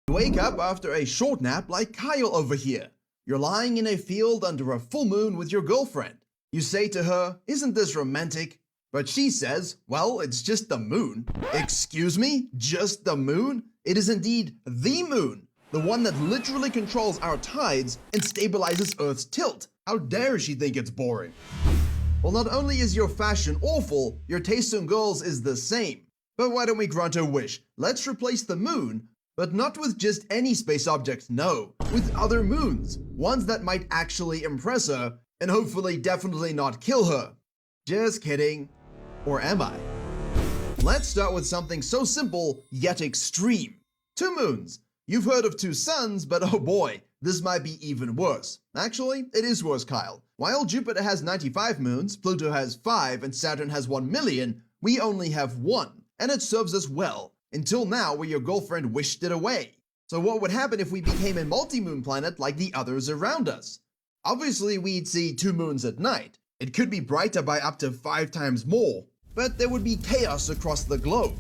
You wake up after a short nap like Kyle over here. You're lying in a field under a full moon with your girlfriend. You say to her, "Isn't this romantic?" But she says, "Well, it's just the moon." Excuse me? Just the moon? It is indeed the moon, the one that literally controls our tides and stabilizes Earth's tilt. How dare she think it's boring? Well, not only is your fashion awful, your taste in girls is the same. But why don't we grant her wish? Let's replace the moon, but not with just any space object, no, with other moons, ones that might actually impress her, and hopefully definitely not kill her. Just kidding. Or am I? Let's start with something so simple, yet extreme. 2 moons. You've heard of 2 suns, but oh boy, this might be even worse. Actually, it is worse, Kyle. While Jupiter has 95 moons, Pluto has 5, and Saturn has 1 million, we only have 1, and it serves us well, until now where your girlfriend wished it away. So what would happen if we became a multi-moon planet like the others around us? Obviously, we'd see 2 moons at night. It could be brighter by up to 5 times more, but there would be chaos across the globe.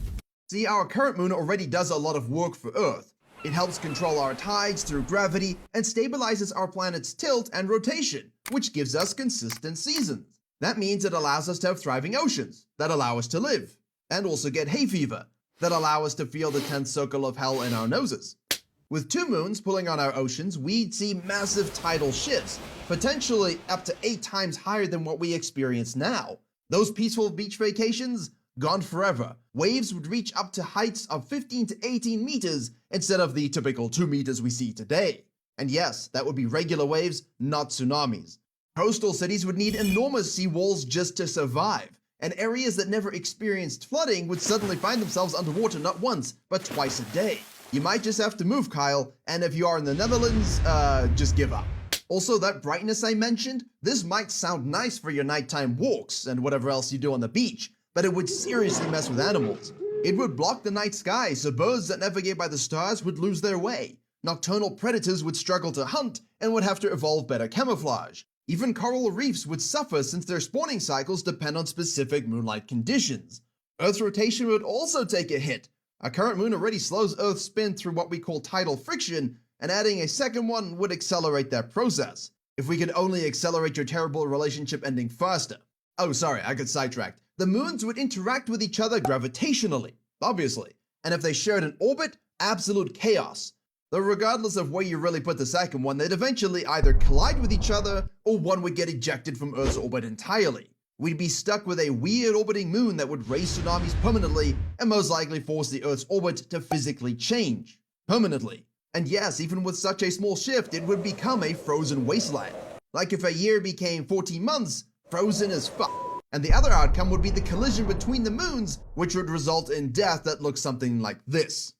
See, our current moon already does a lot of work for Earth. It helps control our tides through gravity and stabilizes our planet's tilt and rotation, which gives us consistent seasons. That means it allows us to have thriving oceans that allow us to live, and also get hay fever that allow us to feel the 10th circle of hell in our noses. With 2 moons pulling on our oceans, we'd see massive tidal shifts, potentially up to 8 times higher than what we experience now. Those peaceful beach vacations? Gone forever. Waves would reach up to heights of 15 to 18 meters instead of the typical 2 meters we see today. And yes, that would be regular waves, not tsunamis. Coastal cities would need enormous seawalls just to survive, and areas that never experienced flooding would suddenly find themselves underwater not once, but twice a day. You might just have to move, Kyle, and if you are in the Netherlands, just give up. Also, that brightness I mentioned, this might sound nice for your nighttime walks and whatever else you do on the beach, but it would seriously mess with animals. It would block the night sky, so birds that navigate by the stars would lose their way. Nocturnal predators would struggle to hunt and would have to evolve better camouflage. Even coral reefs would suffer since their spawning cycles depend on specific moonlight conditions. Earth's rotation would also take a hit. Our current moon already slows Earth's spin through what we call tidal friction, and adding a second one would accelerate that process. If we could only accelerate your terrible relationship ending faster. Oh, sorry, I got sidetracked. The moons would interact with each other gravitationally, obviously, and if they shared an orbit, absolute chaos. Though regardless of where you really put the second one, they'd eventually either collide with each other, or one would get ejected from Earth's orbit entirely. We'd be stuck with a weird orbiting moon that would raise tsunamis permanently, and most likely force the Earth's orbit to physically change. Permanently. And yes, even with such a small shift, it would become a frozen wasteland. Like if a year became 14 months, frozen as fuck. And the other outcome would be the collision between the moons, which would result in death that looks something like this.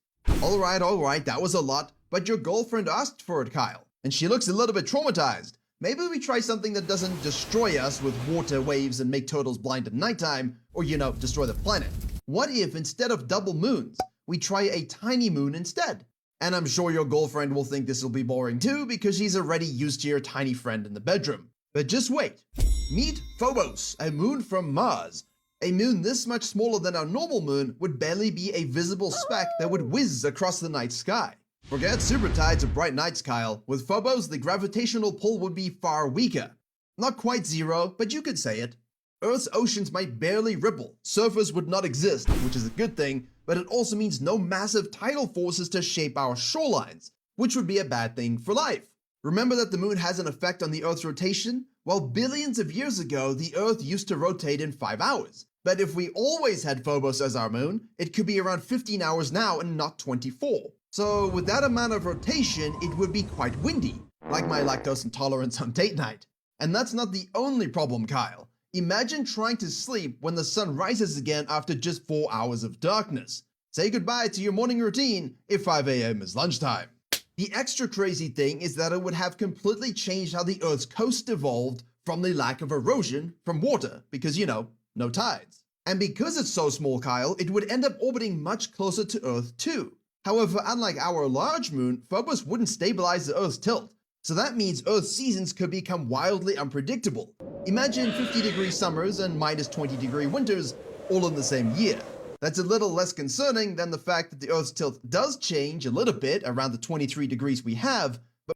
Alright, that was a lot, but your girlfriend asked for it, Kyle, and she looks a little bit traumatized. Maybe we try something that doesn't destroy us with water waves and make turtles blind at nighttime, or destroy the planet. What if instead of double moons, we try a tiny moon instead? And I'm sure your girlfriend will think this will be boring too because she's already used to your tiny friend in the bedroom. But just wait. Meet Phobos, a moon from Mars. A moon this much smaller than our normal moon would barely be a visible speck that would whiz across the night sky. Forget super tides or bright nights, Kyle. With Phobos, the gravitational pull would be far weaker. Not quite zero, but you could say it. Earth's oceans might barely ripple. Surfers would not exist, which is a good thing, but it also means no massive tidal forces to shape our shorelines, which would be a bad thing for life. Remember that the moon has an effect on the Earth's rotation? Well, billions of years ago, the Earth used to rotate in 5 hours. But if we always had Phobos as our moon, it could be around 15 hours now and not 24. So with that amount of rotation, it would be quite windy, like my lactose intolerance on date night. And that's not the only problem, Kyle. Imagine trying to sleep when the sun rises again after just 4 hours of darkness. Say goodbye to your morning routine if 5 a.m. is lunchtime. The extra crazy thing is that it would have completely changed how the Earth's coast evolved from the lack of erosion from water, because no tides. And because it's so small, Kyle, it would end up orbiting much closer to Earth too. However, unlike our large moon, Phobos wouldn't stabilize the Earth's tilt, so that means Earth's seasons could become wildly unpredictable. Imagine 50-degree summers and minus 20-degree winters all in the same year. That's a little less concerning than the fact that the Earth's tilt does change a little bit around the 23 degrees we have,